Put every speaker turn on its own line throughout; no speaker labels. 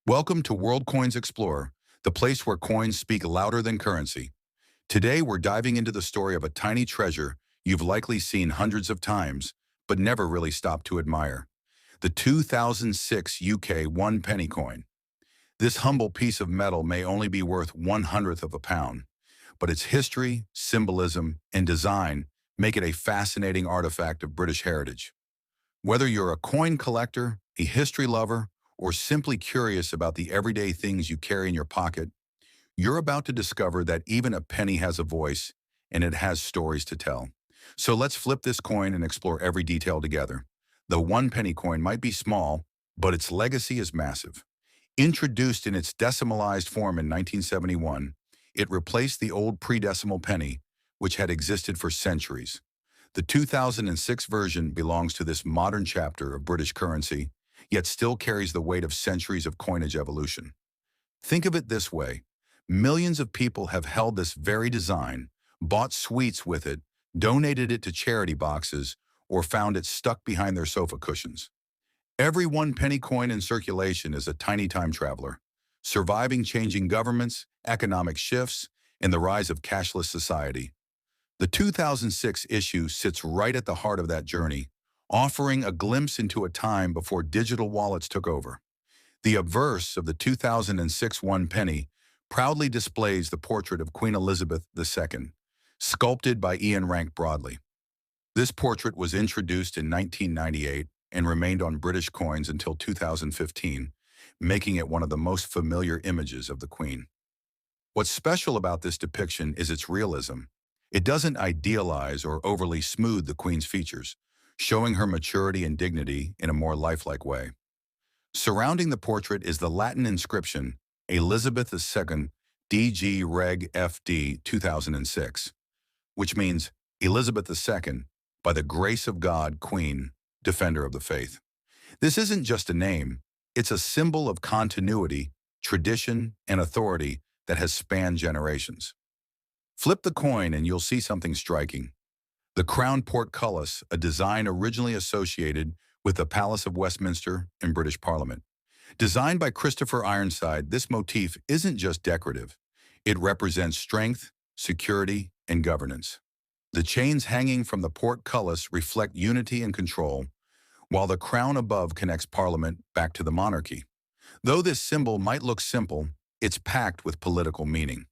Welcome to World Coins Explorer, the place where coins speak louder than currency. Today, we're diving into the story of a tiny treasure you've likely seen hundreds of times, but never really stopped to admire. The 2006 UK one penny coin. This humble piece of metal may only be worth 1/100th of a pound, but its history, symbolism, and design make it a fascinating artifact of British heritage. Whether you're a coin collector, a history lover, or simply curious about the everyday things you carry in your pocket, you're about to discover that even a penny has a voice and it has stories to tell. So let's flip this coin and explore every detail together. The one penny coin might be small, but its legacy is massive. Introduced in its decimalized form in 1971, it replaced the old pre-decimal penny, which had existed for centuries. The 2006 version belongs to this modern chapter of British currency, yet still carries the weight of centuries of coinage evolution. Think of it this way. Millions of people have held this very design, bought sweets with it, donated it to charity boxes, or found it stuck behind their sofa cushions. Every one penny coin in circulation is a tiny time traveler, surviving changing governments, economic shifts, and the rise of cashless society. The 2006 issue sits right at the heart of that journey, offering a glimpse into a time before digital wallets took over. The obverse of the 2006 one penny proudly displays the portrait of Queen Elizabeth II, sculpted by Ian Rank-Broadley. This portrait was introduced in 1998 and remained on British coins until 2015, making it one of the most familiar images of the Queen. What's special about this depiction is its realism. It doesn't idealize or overly smooth the Queen's features, showing her maturity and dignity in a more lifelike way. Surrounding the portrait is the Latin inscription, Elizabeth II, DG Reg FD 2006, which means Elizabeth II, by the grace of God, Queen, Defender of the Faith. This isn't just a name, it's a symbol of continuity, tradition, and authority that has spanned generations. Flip the coin and you'll see something striking. The crown portcullis, a design originally associated with the Palace of Westminster in British Parliament. Designed by Christopher Ironside, this motif isn't just decorative. It represents strength, security, and governance. The chains hanging from the portcullis reflect unity and control, while the crown above connects Parliament back to the monarchy. Though this symbol might look simple, it's packed with political meaning.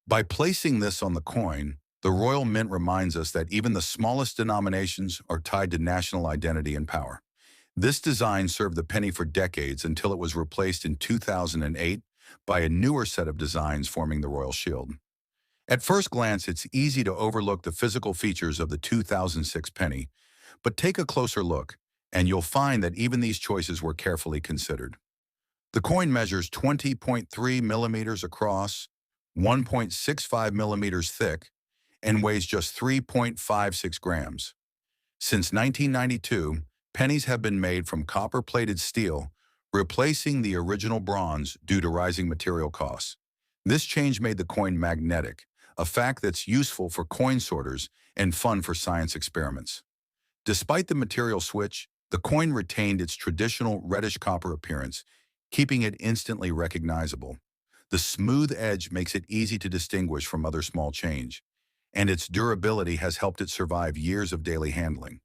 By placing this on the coin, the Royal Mint reminds us that even the smallest denominations are tied to national identity and power. This design served the penny for decades until it was replaced in 2008 by a newer set of designs forming the Royal Shield. At first glance, it's easy to overlook the physical features of the 2006 penny, but take a closer look, and you'll find that even these choices were carefully considered. The coin measures 20.3 millimeters across, 1.65 millimeters thick, and weighs just 3.56 grams. Since 1992, pennies have been made from copper-plated steel, replacing the original bronze due to rising material costs. This change made the coin magnetic, a fact that's useful for coin sorters and fun for science experiments. Despite the material switch, the coin retained its traditional reddish copper appearance, keeping it instantly recognizable. The smooth edge makes it easy to distinguish from other small change, and its durability has helped it survive years of daily handling.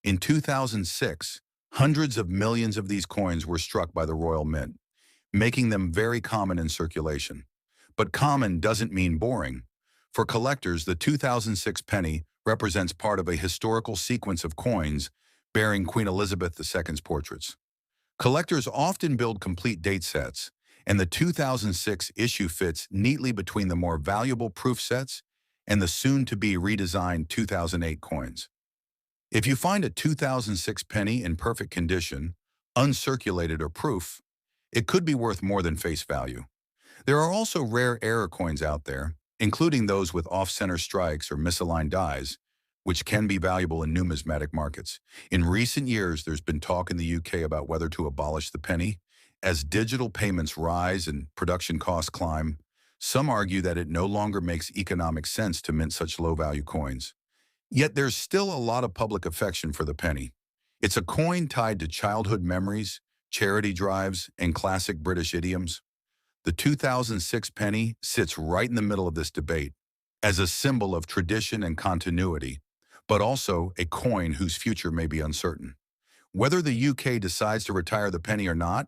In 2006, hundreds of millions of these coins were struck by the Royal Mint, making them very common in circulation. But common doesn't mean boring. For collectors, the 2006 penny represents part of a historical sequence of coins bearing Queen Elizabeth II's portraits. Collectors often build complete date sets, and the 2006 issue fits neatly between the more valuable proof sets and the soon-to-be redesigned 2008 coins. If you find a 2006 penny in perfect condition, uncirculated or proof, it could be worth more than face value. There are also rare error coins out there, including those with off-center strikes or misaligned dies, which can be valuable in numismatic markets. In recent years, there's been talk in the UK about whether to abolish the penny. As digital payments rise and production costs climb, some argue that it no longer makes economic sense to mint such low-value coins. Yet there's still a lot of public affection for the penny. It's a coin tied to childhood memories, charity drives, and classic British idioms? The 2006 penny sits right in the middle of this debate as a symbol of tradition and continuity, but also a coin whose future may be uncertain. Whether the UK decides to retire the penny or not,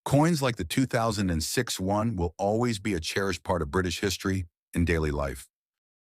coins like the 2006 one will always be a cherished part of British history and daily life.